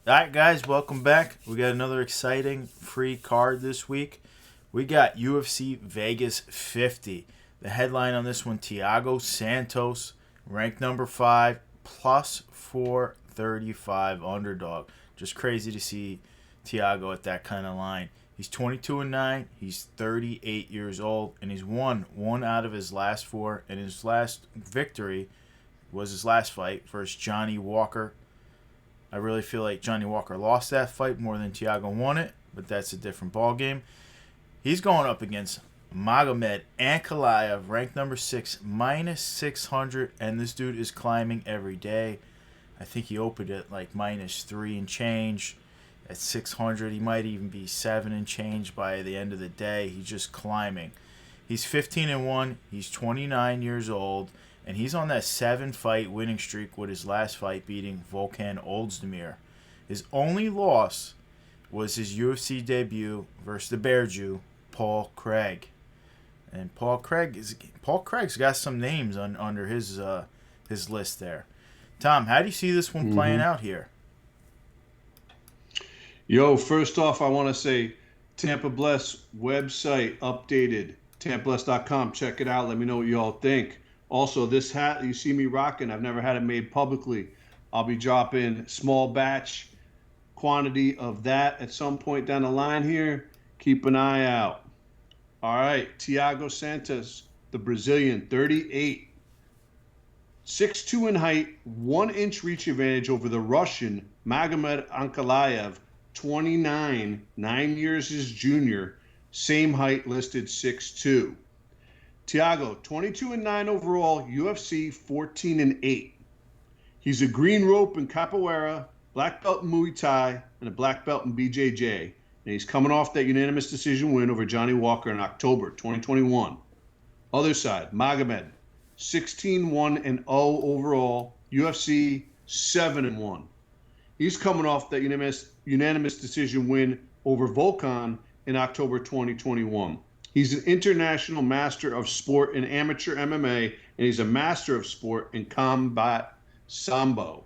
All right, guys, welcome back. We got another exciting free card this week. We got UFC Vegas 50. The headline on this one, Tiago Santos, ranked number 5, plus 435 underdog. Just crazy to see Tiago at that kind of line. He's 22-9. He's 38 years old, and he's won one out of his last 4. And his last victory was his last fight versus Johnny Walker. I really feel like Johnny Walker lost that fight more than Thiago won it, but that's a different ballgame. He's going up against Magomed Ankalaev, ranked number 6, minus 600, and this dude is climbing every day. I think he opened at like minus 3 and change. At 600, he might even be 7 and change by the end of the day. He's just climbing. He's 15-1. He's 29 years old. And he's on that 7-fight winning streak with his last fight beating Volkan Ozdemir. His only loss was his UFC debut versus the Bear Jew, Paul Craig. And Paul Craig's got some names under his list there. Tom, how do you see this one playing out here? Yo, first off, I want to say Tampa Bless website updated, tampabless.com. Check it out. Let me know what you all think. Also, this hat you see me rocking, I've never had it made publicly. I'll be dropping small batch quantity of that at some point down the line here. Keep an eye out. All right, Tiago Santos, the Brazilian, 38. 6'2" in height, 1-inch reach advantage over the Russian Magomed Ankalaev, 29, 9 years his junior, same height, listed 6'2". Tiago, 22-9 overall, UFC 14-8. He's a green rope in capoeira, black belt in Muay Thai, and a black belt in BJJ. And he's coming off that unanimous decision win over Johnny Walker in October 2021. Other side, Magomed, 16-1-0 overall, UFC 7-1. He's coming off that unanimous decision win over Volkan in October 2021. He's an international master of sport in amateur MMA, and he's a master of sport in combat sambo.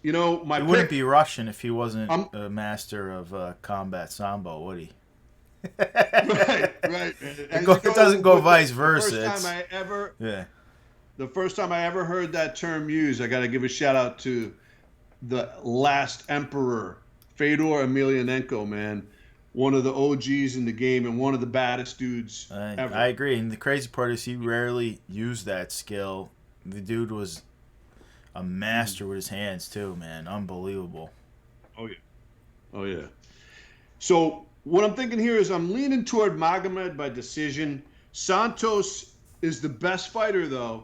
You know, He wouldn't be Russian if he wasn't a master of combat sambo, would he? Right. It doesn't go vice versa. The first time I ever heard that term used, I got to give a shout out to the last emperor, Fedor Emelianenko, man. One of the OGs in the game and one of the baddest dudes ever. I agree. And the crazy part is he rarely used that skill. The dude was a master with his hands too, man. Unbelievable. Oh yeah. So what I'm thinking here is I'm leaning toward Magomed by decision. Santos is the best fighter, though,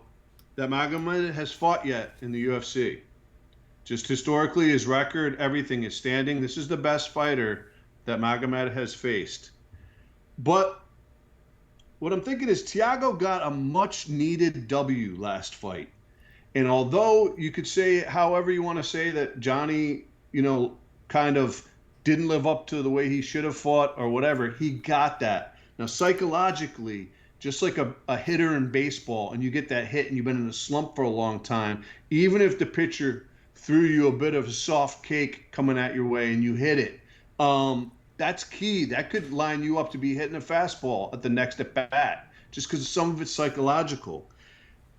that Magomed has fought yet in the UFC. Just historically, his record, everything is standing. This is the best fighter that Magomed has faced. But what I'm thinking is Thiago got a much-needed W last fight. And although you could say however you want to say that Johnny, kind of didn't live up to the way he should have fought or whatever, he got that. Now, psychologically, just like a hitter in baseball, and you get that hit and you've been in a slump for a long time, even if the pitcher threw you a bit of a soft cake coming at your way and you hit it, that's key. That could line you up to be hitting a fastball at the next at bat, just because some of it's psychological.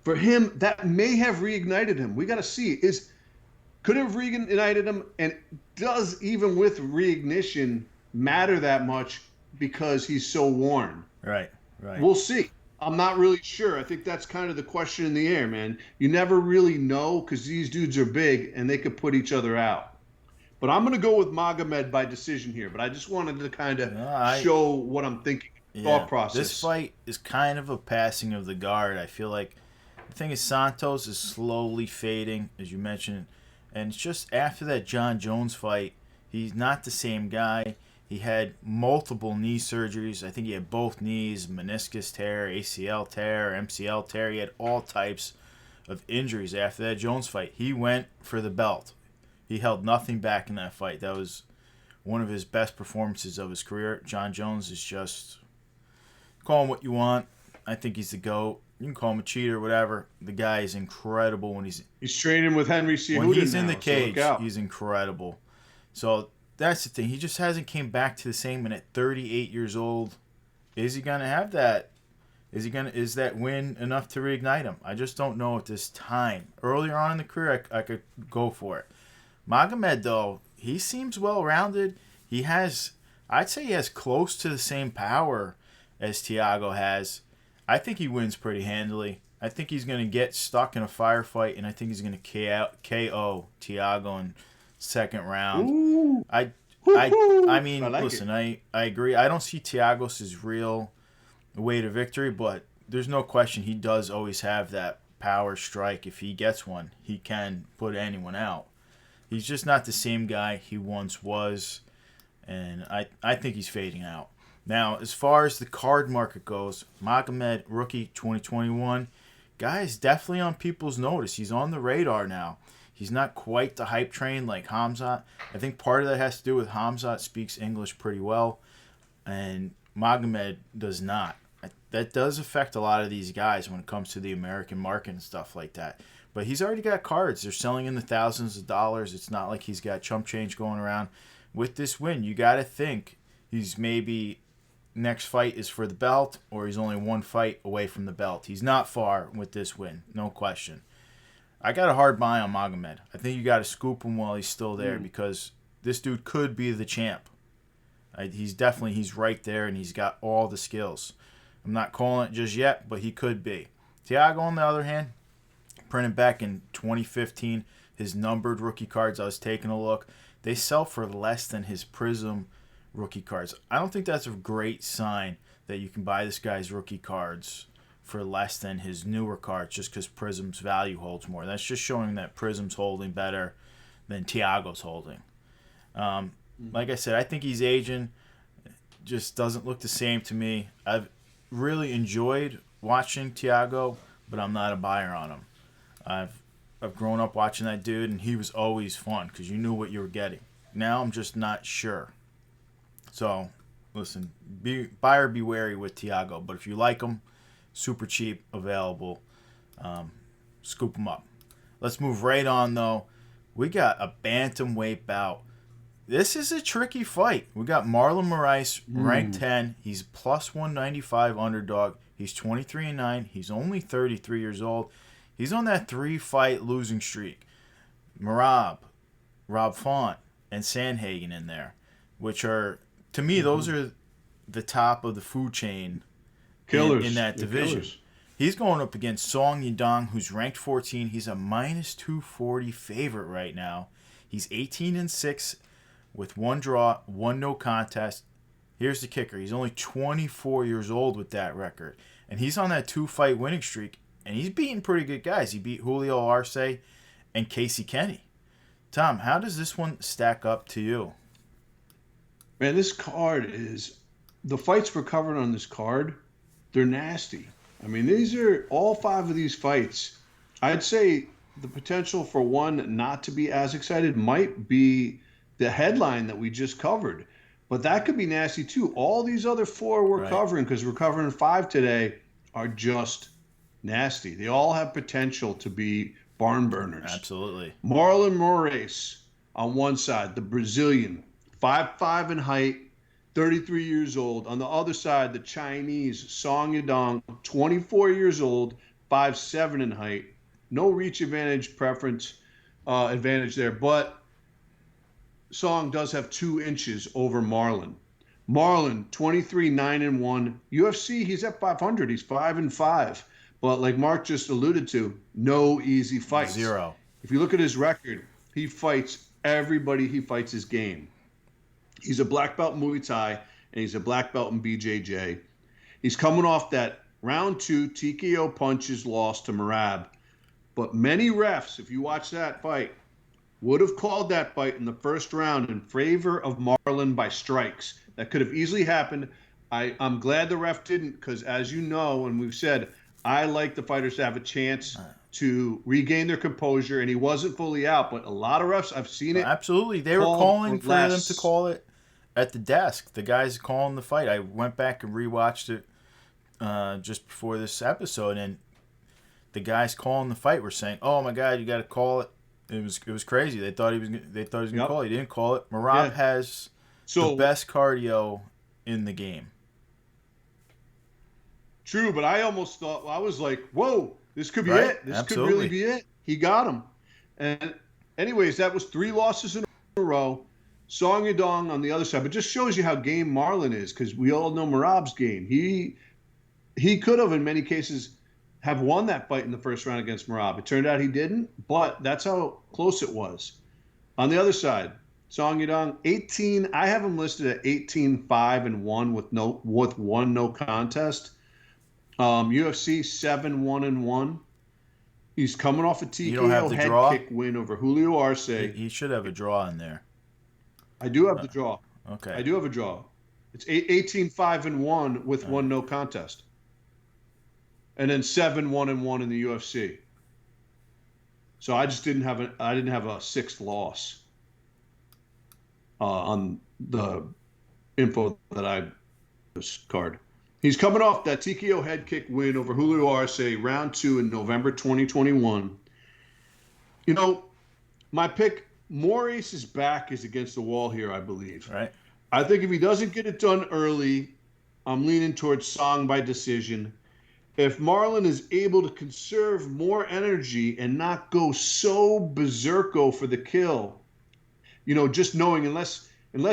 For him, that may have reignited him. We got to see. Could have reignited him, and does, even with reignition, matter that much because he's so worn? Right. We'll see. I'm not really sure. I think that's kind of the question in the air, man. You never really know because these dudes are big and they could put each other out. But I'm going to go with Magomed by decision here. But I just wanted to kind of show what I'm thinking, thought process. This fight is kind of a passing of the guard. I feel like the thing is Santos is slowly fading, as you mentioned. And it's just after that John Jones fight, he's not the same guy. He had multiple knee surgeries. I think he had both knees, meniscus tear, ACL tear, MCL tear. He had all types of injuries after that Jones fight. He went for the belt. He held nothing back in that fight. That was one of his best performances of his career. John Jones is just, call him what you want. I think he's the GOAT. you can call him a cheater, whatever. The guy is incredible He's training with Henry Cejudo when he's in now, the cage. So He's incredible. So that's the thing. He just hasn't came back to the same. And at 38 years old, is he gonna have that? Is that win enough to reignite him? I just don't know at this time. Earlier on in the career, I could go for it. Magomed, though, he seems well-rounded. I'd say he has close to the same power as Thiago has. I think he wins pretty handily. I think he's going to get stuck in a firefight, and I think he's going to KO Thiago in second round. Ooh. I mean, like listen, I agree. I don't see Thiago's real way to victory, but there's no question he does always have that power strike. If he gets one, he can put anyone out. He's just not the same guy he once was, and I think he's fading out. Now, as far as the card market goes, Magomed, rookie 2021, guy is definitely on people's notice. He's on the radar now. He's not quite the hype train like Khamzat. I think part of that has to do with Khamzat speaks English pretty well, and Magomed does not. That does affect a lot of these guys when it comes to the American market and stuff like that. But he's already got cards. They're selling in the thousands of dollars. It's not like he's got chump change going around. With this win, you got to think he's maybe next fight is for the belt, or he's only one fight away from the belt. He's not far with this win, no question. I got a hard buy on Magomed. I think you got to scoop him while he's still there because this dude could be the champ. He's right there, and he's got all the skills. I'm not calling it just yet, but he could be. Thiago, on the other hand, printed back in 2015, his numbered rookie cards, I was taking a look. They sell for less than his Prism rookie cards. I don't think that's a great sign that you can buy this guy's rookie cards for less than his newer cards just because Prism's value holds more. That's just showing that Prism's holding better than Thiago's holding. Like I said, I think he's aging. Just doesn't look the same to me. I've really enjoyed watching Thiago, but I'm not a buyer on him. I've grown up watching that dude, and he was always fun because you knew what you were getting. Now I'm just not sure. So, listen, buyer be wary with Thiago. But if you like him, super cheap, available, scoop him up. Let's move right on, though. We got a bantamweight bout. This is a tricky fight. We got Marlon Morice, ranked 10. He's plus 195 underdog. He's 23-9. He's only 33 years old. He's on that 3-fight losing streak. Rob Font, and Sandhagen in there, which are, to me, those are the top of the food chain killers in that division. Killers. He's going up against Song Yadong, who's ranked 14. He's a minus 240 favorite right now. He's 18-6 with one draw, one no contest. Here's the kicker. He's only 24 years old with that record. And he's on that 2-fight winning streak. And he's beating pretty good guys. He beat Julio Arce and Casey Kenny. Tom, how does this one stack up to you? Man, this card is... The fights we're covering on this card, they're nasty. I mean, these are... All 5 of these fights, I'd say the potential for one not to be as excited might be the headline that we just covered. But that could be nasty, too. All these other 4 we're covering, because we're covering 5 today, are just... nasty. They all have potential to be barn burners. Absolutely. Marlon Morice on one side, the Brazilian, 5'5" in height, 33 years old. On the other side, the Chinese, Song Yadong, 24 years old, 5'7" in height. No reach advantage advantage there, but Song does have 2 inches over Marlon. Marlon, 23-9-1. UFC, he's at 500. He's 5-5. But like Mark just alluded to, no easy fights. 0. If you look at his record, he fights everybody he fights his game. He's a black belt in Muay Thai, and he's a black belt in BJJ. He's coming off that round 2 TKO punches loss to Merab. But many refs, if you watch that fight, would have called that fight in the first round in favor of Marlon by strikes. That could have easily happened. I'm glad the ref didn't, because as you know, and we've said, I like the fighters to have a chance to regain their composure, and he wasn't fully out, but a lot of refs, I've seen it. Absolutely. They were calling for them to call it at the desk. The guys calling the fight. I went back and rewatched it just before this episode, and the guys calling the fight were saying, "Oh my God, you got to call it." It was crazy. They thought he was gonna call it. He didn't call it. Merab has the best cardio in the game. True, but I almost thought, I was like, "Whoa, this could be it. This Absolutely. could really be it." He got him. And anyways, that was 3 losses in a row. Song Yadong on the other side, but just shows you how game Marlon is, because we all know Merab's game. He could have, in many cases, have won that fight in the first round against Merab. It turned out he didn't, but that's how close it was. On the other side, Song Yadong, 18. I have him listed at 18-5-1 with one no contest. UFC 7-1-1. He's coming off a TKO head kick win over Julio Arce. He should have a draw in there. I do have the draw. Okay. I do have a draw. It's 18-5-1 with one no contest. And then 7-1-1 in the UFC. So I just didn't have a sixth loss on the info that I this card. He's coming off that TKO head kick win over Julio Arce, round 2 in November 2021. You know, my pick, Morice's back is against the wall here, I believe. Right. I think if he doesn't get it done early, I'm leaning towards Song by decision. If Marlon is able to conserve more energy and not go so berserko for the kill, you know, just knowing unless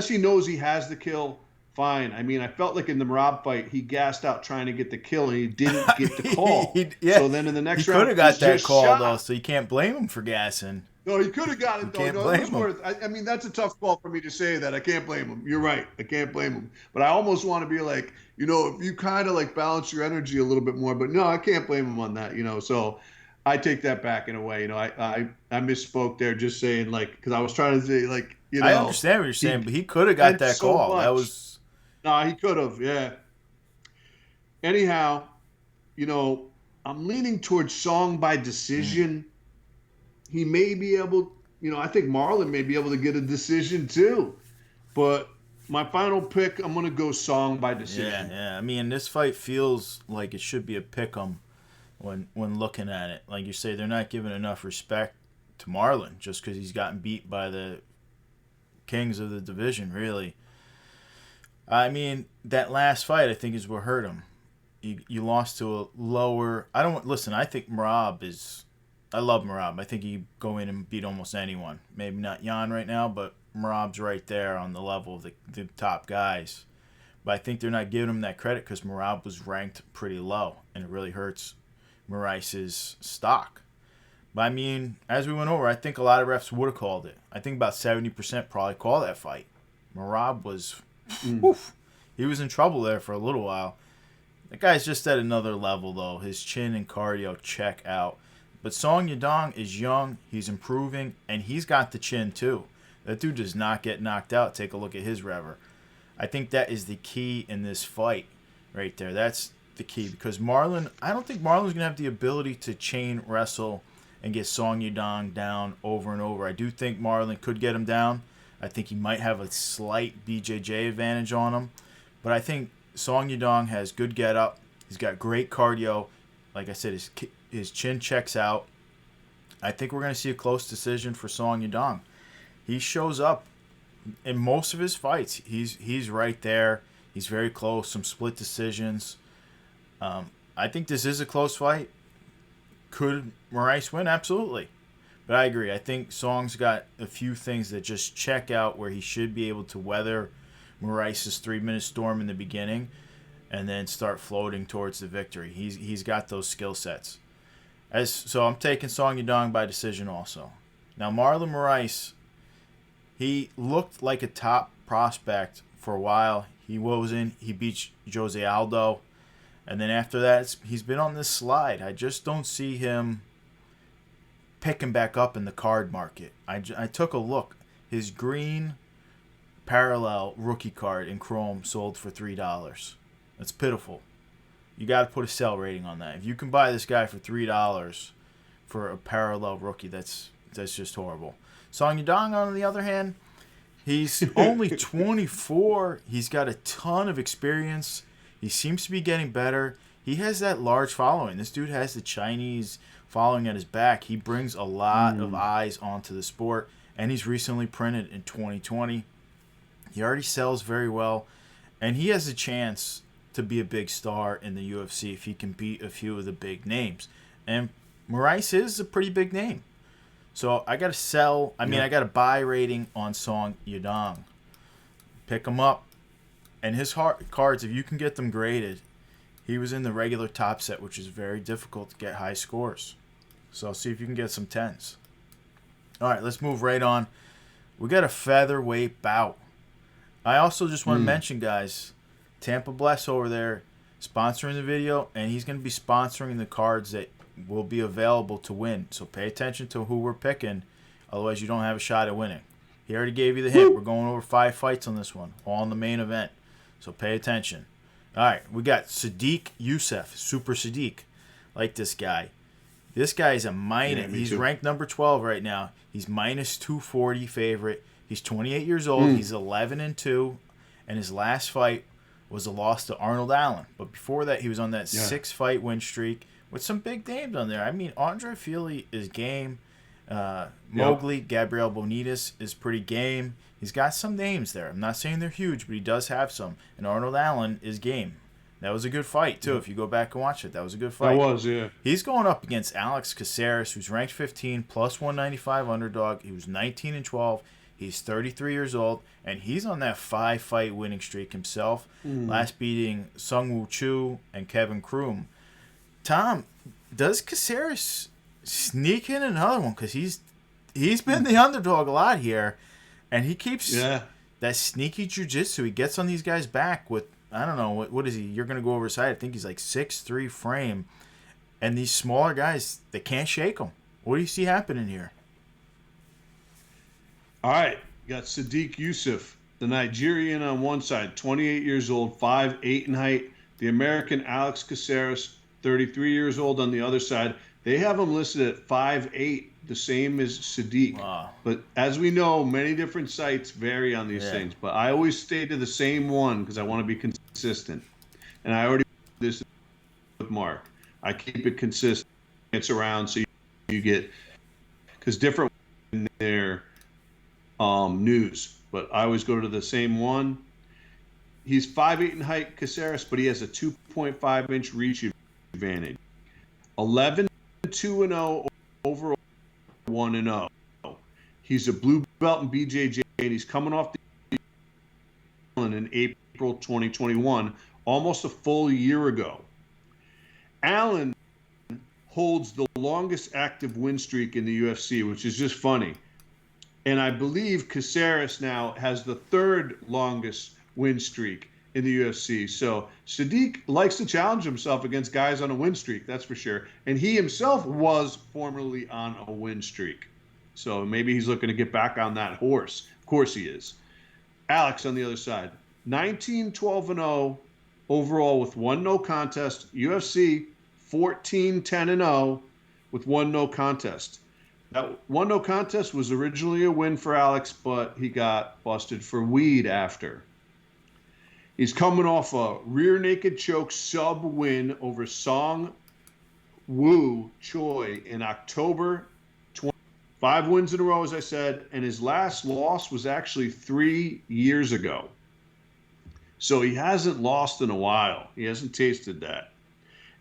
he knows he has the kill, fine. I mean, I felt like in the Merab fight, he gassed out trying to get the kill, and he didn't get the call. So then in the next round, he could have got that call, though, so you can't blame him for gassing. No, he could have got it, though. No, it was worth. I mean, that's a tough call for me to say that. I can't blame him. You're right. I can't blame him. But I almost want to be like, you know, if you kind of like balance your energy a little bit more. But no, I can't blame him on that, you know. So I take that back in a way. You know, I misspoke there, just saying, like, because I was trying to say, like, you know. I understand what you're saying, but he could have got that call. That was. No, he could have, yeah. Anyhow, you know, I'm leaning towards Song by decision. He may be able, you know, I think Marlon may be able to get a decision too. But my final pick, I'm going to go Song by decision. Yeah. I mean, this fight feels like it should be a pick'em when looking at it. Like you say, they're not giving enough respect to Marlon just because he's gotten beat by the kings of the division, really. I mean, that last fight, I think, is what hurt him. You lost to a lower... I think Merab is... I love Merab. I think he'd go in and beat almost anyone. Maybe not Jan right now, but Merab's right there on the level of the top guys. But I think they're not giving him that credit because Merab was ranked pretty low, and it really hurts Morice's stock. But, I mean, as we went over, I think a lot of refs would have called it. I think about 70% probably called that fight. Merab was... Oof, he was in trouble there for a little while. That guy's just at another level, though. His chin and cardio check out. But Song Yadong is young, he's improving, and he's got the chin, too. That dude does not get knocked out. Take a look at his rever. I think that is the key in this fight right there. That's the key. Because Marlon, I don't think Marlon's going to have the ability to chain wrestle and get Song Yadong down over and over. I do think Marlon could get him down. I think he might have a slight BJJ advantage on him. But I think Song Yadong has good get-up. He's got great cardio. Like I said, his chin checks out. I think we're going to see a close decision for Song Yadong. He shows up in most of his fights. He's right there. He's very close. Some split decisions. I think this is a close fight. Could Morice win? Absolutely. But I agree. I think Song's got a few things that just check out where he should be able to weather Morice's 3-minute storm in the beginning and then start floating towards the victory. He's got those skill sets. So I'm taking Song Yadong by decision also. Now, Marlon Morice, he looked like a top prospect for a while. He beat Jose Aldo. And then after that, he's been on this slide. I just don't see him picking back up in the card market. I took a look. His green parallel rookie card in Chrome sold for $3. That's pitiful. You got to put a sell rating on that. If you can buy this guy for $3 for a parallel rookie, that's just horrible. Song Yadong, on the other hand, he's only 24. He's got a ton of experience. He seems to be getting better. he has that large following. This dude has the Chinese following at his back. He brings a lot of eyes onto the sport, and he's recently printed in 2020. He already sells very well, and he has a chance to be a big star in the UFC if he can beat a few of the big names. And Morice is a pretty big name. So I got to sell. I mean, I got a buy rating on Song Yadong. Pick him up. And his cards, if you can get them graded, he was in the regular top set, which is very difficult to get high scores. So see if you can get some 10s. All right, let's move right on. We got a featherweight bout. I also just want to mention, guys, Tampa Bless over there sponsoring the video, and he's going to be sponsoring the cards that will be available to win. So pay attention to who we're picking, otherwise you don't have a shot at winning. He already gave you the hint. We're going over 5 fights on this one, all in the main event. So pay attention. All right, we got Sadiq Youssef, Super Sadiq. Like this guy. This guy is a minus. He's ranked number 12 right now. He's minus 240 favorite. He's 28 years old. He's 11-2, and his last fight was a loss to Arnold Allen. But before that, he was on that 6-fight win streak with some big names on there. I mean, Andre Fili is game. Mowgli, Gabriel Bonitas is pretty game. He's got some names there. I'm not saying they're huge, but he does have some. And Arnold Allen is game. That was a good fight, too. If you go back and watch it, that was a good fight. That was, yeah. He's going up against Alex Caceres, who's ranked 15, plus 195 underdog. He was 19-12. He's 33 years old, and he's on that 5-fight winning streak himself, last beating Sung Woo Chu and Kevin Kroom. Tom, does Caceres sneak in another one? Because he's been the underdog a lot here, and he keeps that sneaky jiu-jitsu. He gets on these guys' back with, I don't know, what is he? You're going to go over his height. I think he's like 6'3" frame, and these smaller guys, they can't shake him. What do you see happening here? All right, you got Sadiq Youssef, the Nigerian on one side, 28 years old, 5'8" in height. The American Alex Caceres, 33 years old on the other side. They have him listed at 5'8", the same as Sadiq. Wow. But as we know, many different sites vary on these things. But I always stay to the same one because I want to be consistent. And I already did this with Mark. I keep it consistent. It's around so you get, because different in their news. But I always go to the same one. He's 5'8" in height, Caceres, but he has a 2.5-inch reach advantage. 11-2-0 overall, 1-0. He's a blue belt in BJJ, and he's coming off the in April 2021, almost a full year ago. Allen holds the longest active win streak in the UFC, which is just funny. And I believe Caceres now has the 3rd longest win streak in the UFC. So Sadiq likes to challenge himself against guys on a win streak, that's for sure. And he himself was formerly on a win streak. So maybe he's looking to get back on that horse. Of course he is. Alex on the other side, 19-12-0 overall with 1 no contest. UFC 14-10-0 with 1 no contest. That 1 no contest was originally a win for Alex, but he got busted for weed after. He's coming off a rear naked choke sub win over Song Woo Choi in October 20. 5 wins in a row, as I said, and his last loss was actually 3 years ago. So he hasn't lost in a while. He hasn't tasted that.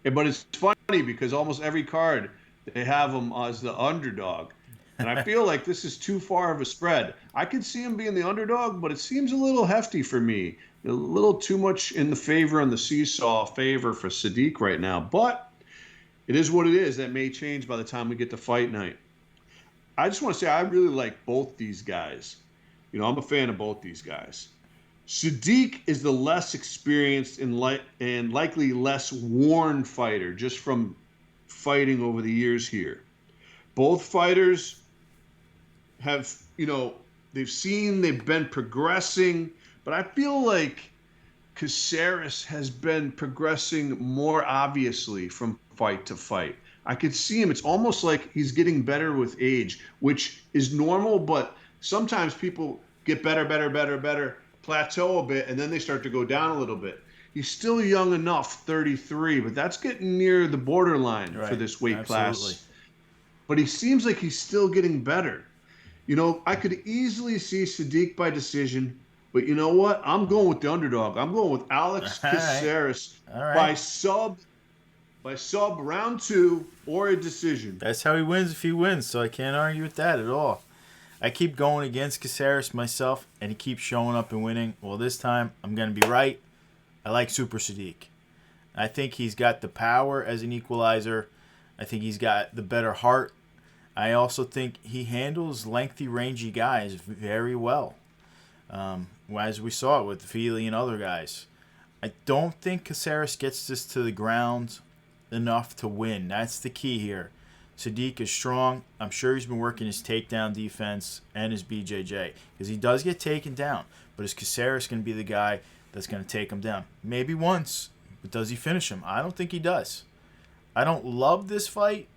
But it's funny because almost every card, they have him as the underdog. And I feel like this is too far of a spread. I could see him being the underdog, but it seems a little hefty for me. A little too much in the favor on the seesaw favor for Sadiq right now. But it is what it is. That may change by the time we get to fight night. I just want to say I really like both these guys. You know, I'm a fan of both these guys. Sadiq is the less experienced and likely less worn fighter just from fighting over the years here. Both fighters have, they've been progressing, but I feel like Caceres has been progressing more obviously from fight to fight. I could see him. It's almost like he's getting better with age, which is normal, but sometimes people get better, plateau a bit, and then they start to go down a little bit. He's still young enough, 33, but that's getting near the borderline for Right. this weight Absolutely. class. But he seems like he's still getting better. You know, I could easily see Sadiq by decision, but you know what? I'm going with the underdog. I'm going with All Alex right. Caceres All right. by sub round 2 or a decision. That's how he wins if he wins, so I can't argue with that at all. I keep going against Caceres myself, and he keeps showing up and winning. Well, this time I'm going to be right. I like Super Sadiq. I think he's got the power as an equalizer. I think he's got the better heart. I also think he handles lengthy, rangy guys very well, as we saw with Feely and other guys. I don't think Caceres gets this to the ground enough to win. That's the key here. Sadiq is strong. I'm sure he's been working his takedown defense and his BJJ because he does get taken down. But is Caceres going to be the guy that's going to take him down? Maybe once, but does he finish him? I don't think he does. I don't love this fight,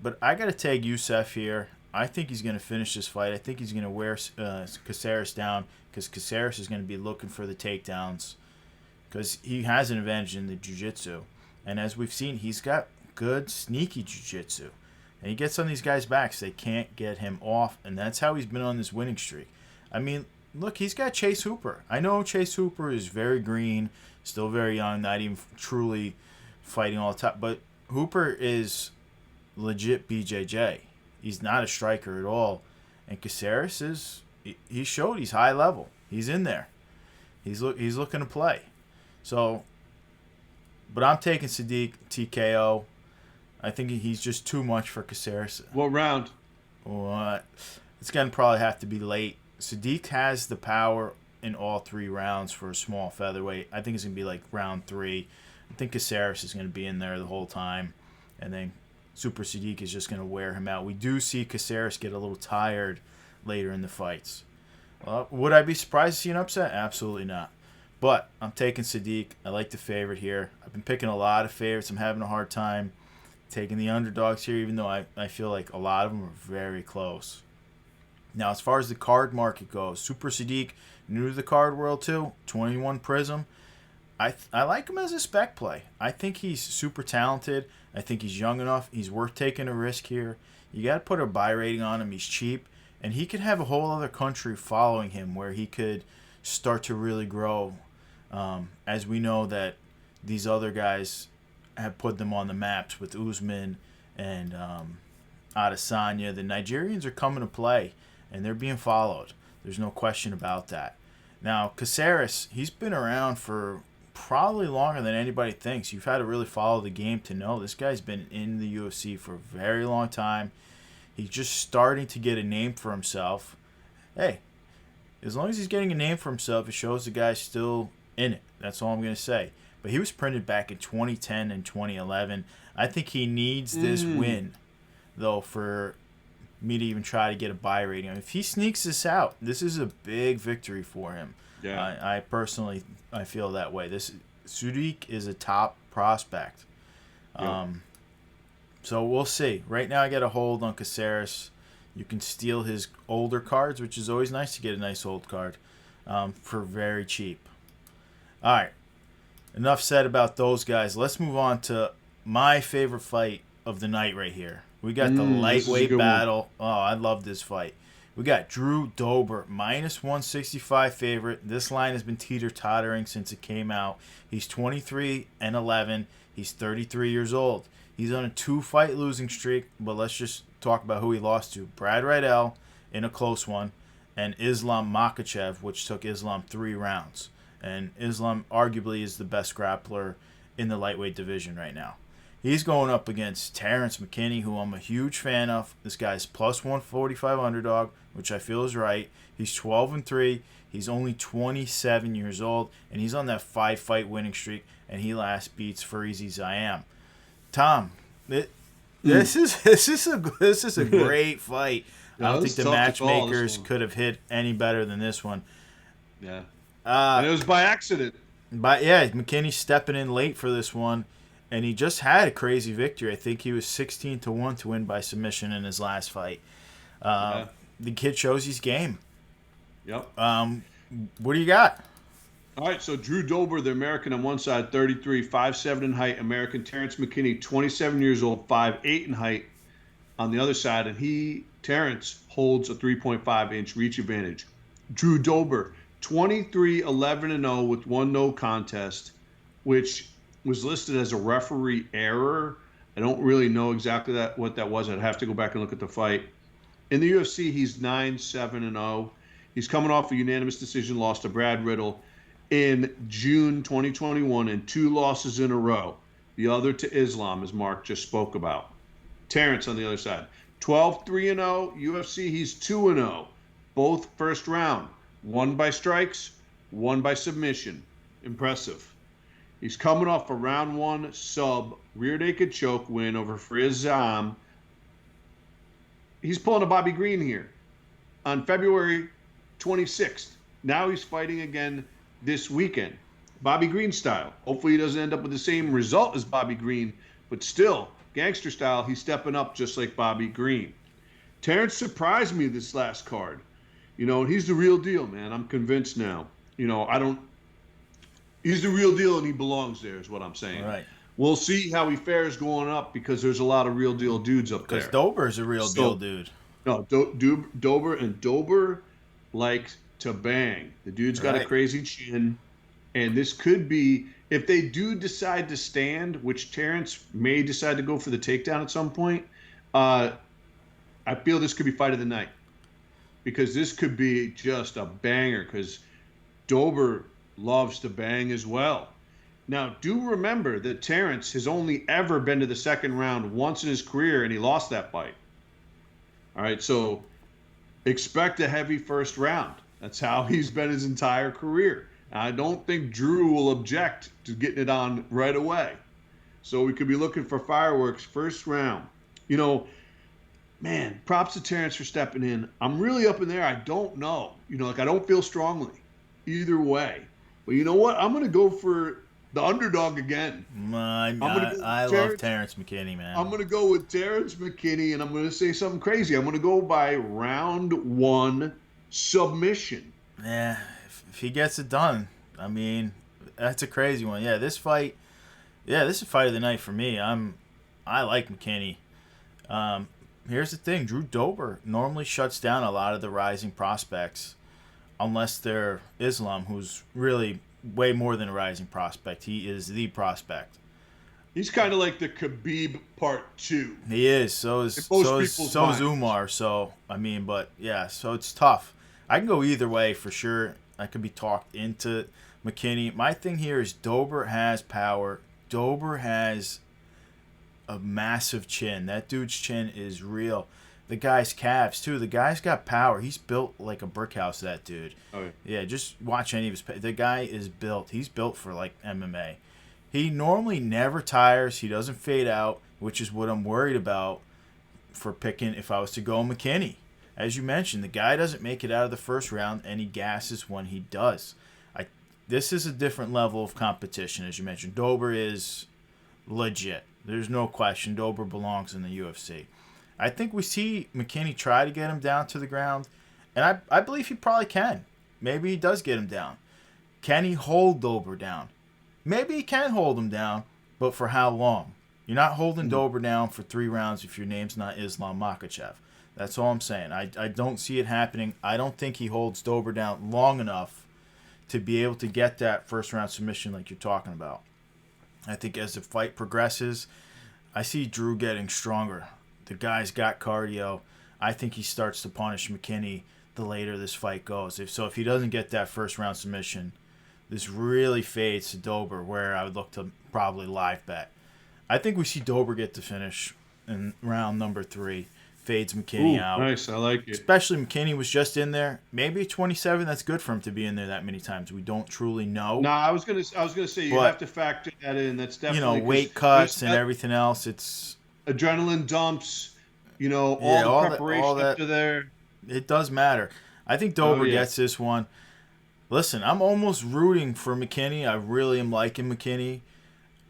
but I got to tag Youssef here. I think he's going to finish this fight. I think he's going to wear Caceres down because Caceres is going to be looking for the takedowns because he has an advantage in the jiu-jitsu. And as we've seen, he's got good, sneaky jiu-jitsu. And he gets on these guys' backs. They can't get him off, and that's how he's been on this winning streak. I mean, look, he's got Chase Hooper. I know Chase Hooper is very green, still very young, not even truly fighting all the time. But Hooper is legit BJJ. He's not a striker at all. And Caceres is, he showed he's high level. He's in there. He's looking to play. So, but I'm taking Sadiq TKO. I think he's just too much for Caceres. What round? What? It's going to probably have to be late. Sadiq has the power in all 3 rounds for a small featherweight. I think it's going to be like round 3. I think Caceres is going to be in there the whole time. And then Super Sadiq is just going to wear him out. We do see Caceres get a little tired later in the fights. Would I be surprised to see an upset? Absolutely not. But I'm taking Sadiq. I like the favorite here. I've been picking a lot of favorites. I'm having a hard time taking the underdogs here, even though I feel like a lot of them are very close. Now, as far as the card market goes, Super Sadiq, new to the card world too, 21 Prism. I like him as a spec play. I think he's super talented. I think he's young enough. He's worth taking a risk here. You got to put a buy rating on him. He's cheap. And he could have a whole other country following him where he could start to really grow. As we know that these other guys have put them on the maps with Usman and Adesanya. The Nigerians are coming to play, and they're being followed. There's no question about that. Now, Caceres, he's been around for probably longer than anybody thinks. You've had to really follow the game to know this guy's been in the UFC for a very long time. He's just starting to get a name for himself. Hey, as long as he's getting a name for himself, it shows the guy's still in it. That's all I'm going to say. But he was printed back in 2010 and 2011. I think he needs this win, though, for me to even try to get a buy rating. If he sneaks this out, this is a big victory for him. Yeah. I personally feel that way. Sadiq is a top prospect. Yeah. So we'll see. Right now I got a hold on Caceres. You can steal his older cards, which is always nice to get a nice old card for very cheap. All right. Enough said about those guys. Let's move on to my favorite fight of the night right here. We got the lightweight battle. Oh, I love this fight. We got Drew Dober, minus 165 favorite. This line has been teeter-tottering since it came out. He's 23-11. He's 33 years old. He's on a 2-fight losing streak, but let's just talk about who he lost to. Brad Riddell in a close one, and Islam Makhachev, which took Islam 3 rounds. And Islam arguably is the best grappler in the lightweight division right now. He's going up against Terrence McKinney, who I'm a huge fan of. This guy's plus 145 underdog, which I feel is right. He's 12-3. He's only 27 years old, and he's on that 5-fight winning streak, and he last beats Farizi Zayam. Tom, this is a great fight. Yeah, I don't think the matchmakers could have hit any better than this one. Yeah. And it was by accident. But yeah, McKinney's stepping in late for this one, and he just had a crazy victory. I think he was 16-1 to win by submission in his last fight. The kid shows he's game. Yep. What do you got? All right, so Drew Dober, the American on one side, 33, 5'7" in height. American Terrence McKinney, 27 years old, 5'8" in height on the other side. And Terrence, holds a 3.5-inch reach advantage. Drew Dober, 23, 11-0 with one no contest, which was listed as a referee error. I don't really know exactly what that was. I'd have to go back and look at the fight. In the UFC, he's 9-7-0. He's coming off a unanimous decision loss to Brad Riddle in June 2021 and 2 losses in a row. The other to Islam, as Mark just spoke about. Terrence on the other side, 12-3-0. UFC, he's 2-0. Both first round. One by strikes, one by submission. Impressive. He's coming off a round 1 sub rear naked choke win over Frizam. He's pulling a Bobby Green here on February 26th. Now he's fighting again this weekend, Bobby Green style. Hopefully he doesn't end up with the same result as Bobby Green, but still, gangster style, he's stepping up just like Bobby Green. Terrence surprised me this last card. And he's the real deal, man. I'm convinced now. He's the real deal and he belongs there is what I'm saying. Right. We'll see how he fares going up because there's a lot of real deal dudes up there. Because Dober's a real deal dude. No, Dober likes to bang. The dude's got a crazy chin. And this could be, if they do decide to stand, which Terrence may decide to go for the takedown at some point, I feel this could be fight of the night. Because this could be just a banger because Dober loves to bang as well. Now, do remember that Terrence has only ever been to the second round once in his career, and he lost that fight. All right, so expect a heavy first round. That's how he's been his entire career. I don't think Drew will object to getting it right away. So we could be looking for fireworks first round. Man, props to Terrence for stepping in. I'm really up in there. I don't know. I don't feel strongly either way. But you know what? I'm going to go for the underdog again. I love Terrence McKinney, man. I'm going to go with Terrence McKinney, and I'm going to say something crazy. I'm going to go by round 1 submission. Yeah, if he gets it done, I mean, that's a crazy one. Yeah, this is fight of the night for me. I like McKinney. Here's the thing. Drew Dober normally shuts down a lot of the rising prospects unless they're Islam, who's really way more than a rising prospect. He is the prospect. He's kind of like the Khabib part 2. He is. So is Umar. So, but yeah, so it's tough. I can go either way for sure. I could be talked into McKinney. My thing here is Dober has power. Dober has a massive chin. That dude's chin is real. The guy's calves too. The guy's got power. He's built like a brick house. That dude. Oh, yeah. Just watch any of his. The guy is built. He's built for like MMA. He normally never tires. He doesn't fade out, which is what I'm worried about for picking if I was to go McKinney. As you mentioned, the guy doesn't make it out of the first round, and he gasses when he does. This is a different level of competition, as you mentioned. Dober is legit. There's no question. Dober belongs in the UFC. I think we see McKinney try to get him down to the ground, and I believe he probably can. Maybe he does get him down. Can he hold Dober down? Maybe he can hold him down, but for how long? You're not holding Dober down for 3 rounds if your name's not Islam Makhachev. That's all I'm saying. I don't see it happening. I don't think he holds Dober down long enough to be able to get that first round submission like you're talking about. I think as the fight progresses, I see Drew getting stronger. The guy's got cardio. I think he starts to punish McKinney the later this fight goes. If he doesn't get that first round submission, this really fades to Dober, where I would look to probably live bet. I think we see Dober get the finish in round number 3. Fades McKinney out. Nice, I like it. Especially McKinney was just in there. Maybe 27. That's good for him to be in there that many times. We don't truly know. No, I was gonna say you have to factor that in. That's definitely weight cuts and everything else. It's adrenaline dumps. All the preparation up to there. It does matter. I think Dober gets this one. Listen, I'm almost rooting for McKinney. I really am liking McKinney.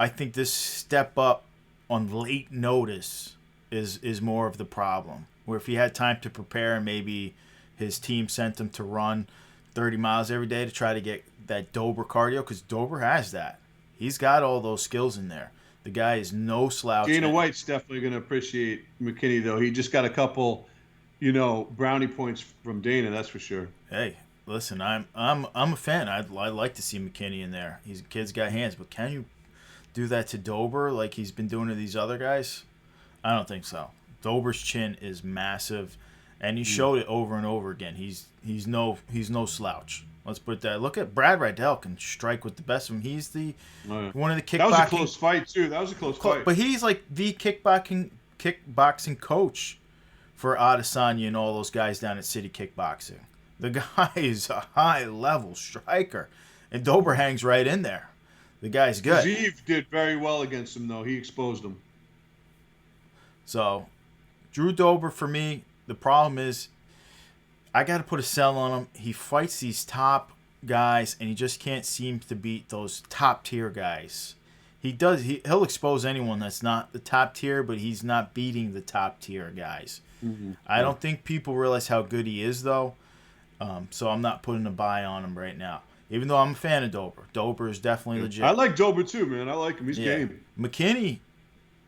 I think this step up on late notice is more of the problem. Where if he had time to prepare and maybe his team sent him to run 30 miles every day to try to get that Dober cardio, because Dober has that. He's got all those skills in there. The guy is no slouch. Dana White's definitely going to appreciate McKinney, though. He just got a couple, brownie points from Dana. That's for sure. Hey, listen, I'm a fan. I'd like to see McKinney in there. He's a kid's got hands, but can you do that to Dober like he's been doing to these other guys? I don't think so. Dober's chin is massive, and he showed it over and over again. He's no slouch. Let's put that. Look at Brad Riddell can strike with the best of them. He's the one of the kickboxing. That was a close fight too. That was a close fight. But he's like the kickboxing coach for Adesanya and all those guys down at City Kickboxing. The guy is a high level striker, and Dober hangs right in there. The guy's good. Zeev did very well against him, though. He exposed him. So, Drew Dober, for me, the problem is I got to put a sell on him. He fights these top guys, and he just can't seem to beat those top-tier guys. He'll expose anyone that's not the top tier, but he's not beating the top-tier guys. Mm-hmm. I don't think people realize how good he is, though. So I'm not putting a buy on him right now. Even though I'm a fan of Dober. Dober is definitely legit. I like Dober too, man. I like him. He's game. McKinney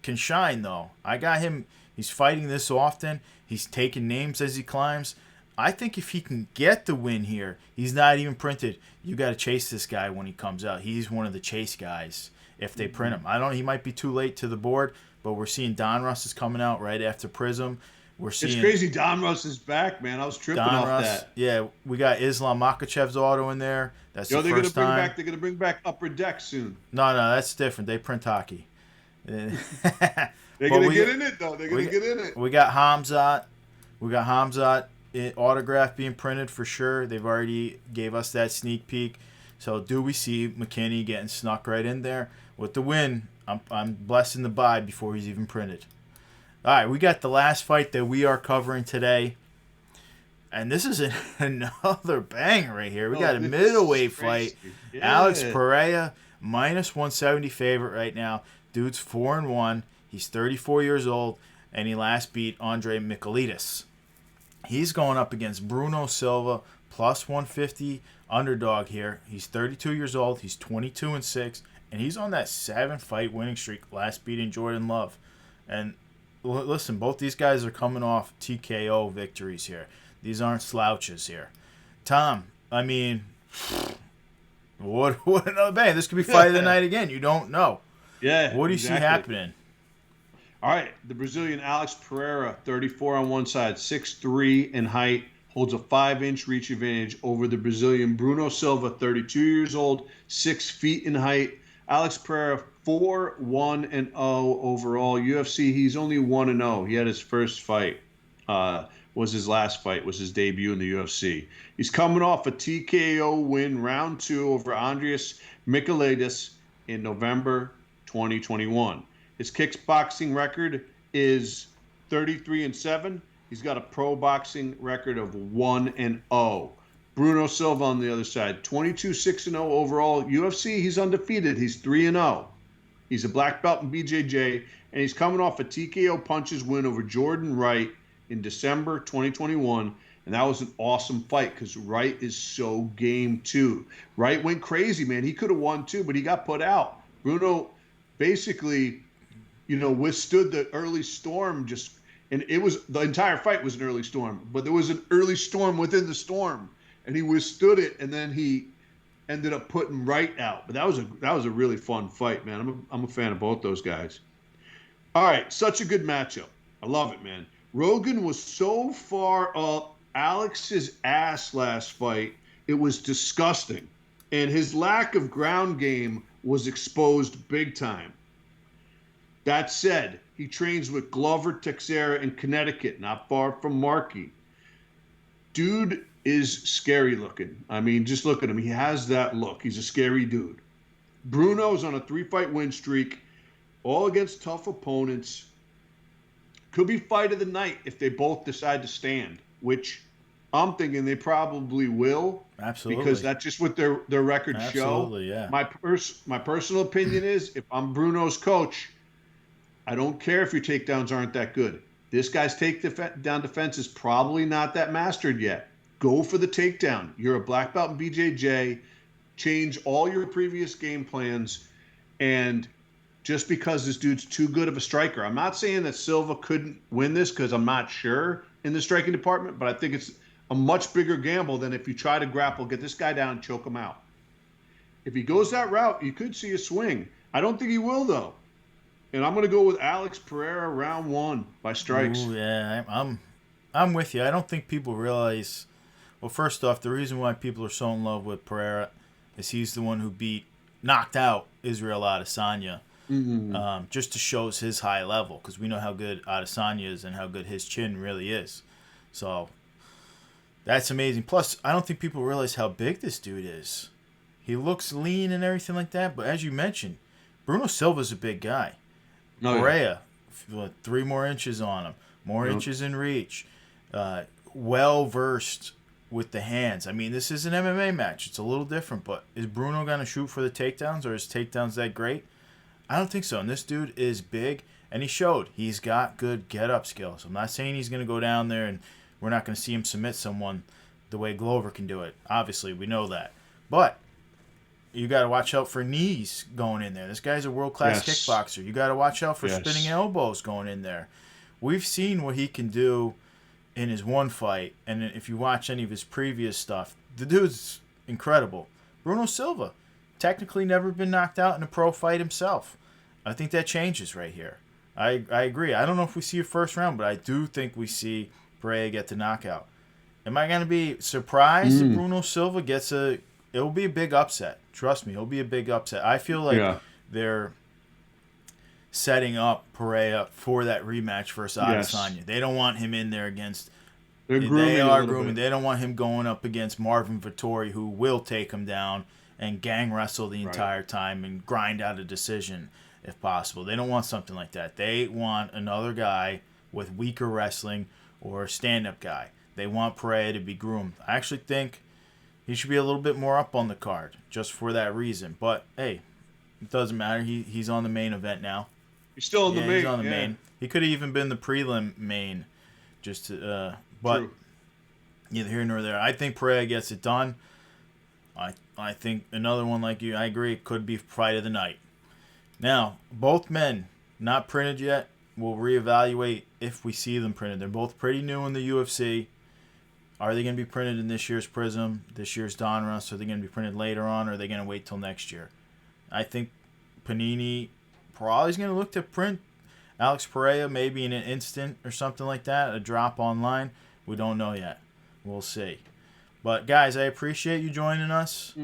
can shine, though. I got him. He's fighting this often. He's taking names as he climbs. I think if he can get the win here, he's not even printed. You got to chase this guy when he comes out. He's one of the chase guys if they print him. He might be too late to the board, but we're seeing Donruss is coming out right after Prism. It's crazy. Donruss is back, man. I was tripping off that. Yeah, we got Islam Makhachev's auto in there. That's the first time. They're gonna bring back Upper Deck soon. No, that's different. They print hockey. They're gonna get in it though. They're gonna get in it. We got Hamzat. Autograph being printed for sure. They've already gave us that sneak peek. So do we see McKinney getting snuck right in there with the win? I'm blessing the buy before he's even printed. All right, we got the last fight that we are covering today. And this is another bang right here. We got a middleweight fight. Yeah. Alex Pereira, minus 170 favorite right now. Dude's 4-1. He's 34 years old, and he last beat Andre Michailidis. He's going up against Bruno Silva, plus 150 underdog here. He's 32 years old. He's 22-6, and he's on that 7-fight winning streak, last beating Jordan Love. And listen, both these guys are coming off TKO victories here. These aren't slouches here. Tom, what another bang. This could be fight of the night again. You don't know. Yeah. What do you see happening? All right. The Brazilian Alex Pereira, 34 on one side, 6'3" in height, holds a 5-inch reach advantage over the Brazilian Bruno Silva, 32 years old, 6 feet in height. Alex Pereira, 4-1-0 overall. UFC, he's only 1-0. He had his first fight. Was his last fight, was his debut in the UFC. He's coming off a TKO win, round 2 over Andreas Michailidis in November 2021. His kickboxing record is 33-7. He's got a pro boxing record of 1-0. Bruno Silva on the other side, 22-6-0 overall. UFC, he's undefeated. He's 3-0. He's a black belt in BJJ, and he's coming off a TKO punches win over Jordan Wright in December 2021, and that was an awesome fight because Wright is so game too. Wright went crazy, man. He could have won too, but he got put out. Bruno basically, withstood the early storm, and it was the entire fight was an early storm, but there was an early storm within the storm, and he withstood it, and then he ended up putting Wright out. But that was a really fun fight, man. I'm a fan of both those guys. All right, such a good matchup. I love it, man. Rogan was so far up Alex's ass last fight, it was disgusting. And his lack of ground game was exposed big time. That said, he trains with Glover Teixeira in Connecticut, not far from Markey. Dude is scary looking. Just look at him. He has that look. He's a scary dude. Bruno's on a 3-fight win streak, all against tough opponents. Could be fight of the night if they both decide to stand, which I'm thinking they probably will. Absolutely. Because that's just what their records show. Absolutely, yeah. My personal opinion is, if I'm Bruno's coach, I don't care if your takedowns aren't that good. This guy's takedown defense is probably not that mastered yet. go for the takedown. You're a black belt in BJJ. Change all your previous game plans. And just because this dude's too good of a striker, I'm not saying that Silva couldn't win this because I'm not sure in the striking department, but I think it's a much bigger gamble than if you try to grapple, get this guy down, and choke him out. If he goes that route, you could see a swing. I don't think he will, though. And I'm going to go with Alex Pereira round 1 by strikes. Ooh, yeah, I'm with you. I don't think people realize. Well, first off, the reason why people are so in love with Pereira is he's the one who knocked out Israel Adesanya. Mm-hmm. Just to show his high level, because we know how good Adesanya is and how good his chin really is. So that's amazing. Plus, I don't think people realize how big this dude is. He looks lean and everything like that, but as you mentioned, Bruno Silva's a big guy. Pereira, 3 more inches on him, more inches in reach, well versed with the hands. I mean, this is an MMA match. It's a little different, but is Bruno going to shoot for the takedowns, or is takedowns that great? I don't think so. And this dude is big, and he showed he's got good get-up skills. I'm not saying he's going to go down there and we're not going to see him submit someone the way Glover can do it. Obviously, we know that. But you got to watch out for knees going in there. This guy's a world-class kickboxer. You got to watch out for spinning elbows going in there. We've seen what he can do in his one fight, and if you watch any of his previous stuff, the dude's incredible. Bruno Silva, technically never been knocked out in a pro fight himself. I think that changes right here. I agree. I don't know if we see a first round, but I do think we see Pereira get the knockout. Am I going to be surprised if Bruno Silva gets a... It'll be a big upset. Trust me, it'll be a big upset. I feel like they're setting up Pereira for that rematch versus Adesanya. Yes. They don't want him in there against... They are grooming. They don't want him going up against Marvin Vettori, who will take him down and gang wrestle the entire time and grind out a decision if possible. They don't want something like that. They want another guy with weaker wrestling or a stand-up guy. They want Pereira to be groomed. I actually think he should be a little bit more up on the card just for that reason. But, hey, it doesn't matter. He's on the main event now. He's still on the main. He's on the main. He could have even been the prelim main. Just to, but True. Neither here nor there. I think Pereira gets it done. I think another one like you, I agree, could be fight of the night. Now, both men, not printed yet. We'll reevaluate if we see them printed. They're both pretty new in the UFC. Are they going to be printed in this year's Prism, this year's Donruss? Are they going to be printed later on, or are they going to wait till next year? I think Panini probably is going to look to print Alex Pereira maybe in an instant or something like that, a drop online. We don't know yet. We'll see. But, guys, I appreciate you joining us.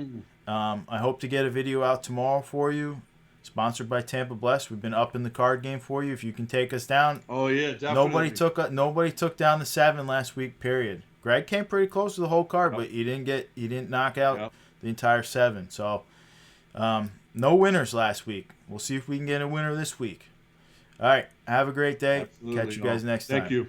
I hope to get a video out tomorrow for you. Sponsored by Tampa Bless. We've been up in the card game for you. If you can take us down. Oh, yeah, definitely. Nobody took down the 7 last week, period. Greg came pretty close to the whole card, but he didn't knock out the entire 7. So, no winners last week. We'll see if we can get a winner this week. All right. Have a great day. Absolutely. Catch you guys next time. Thank you.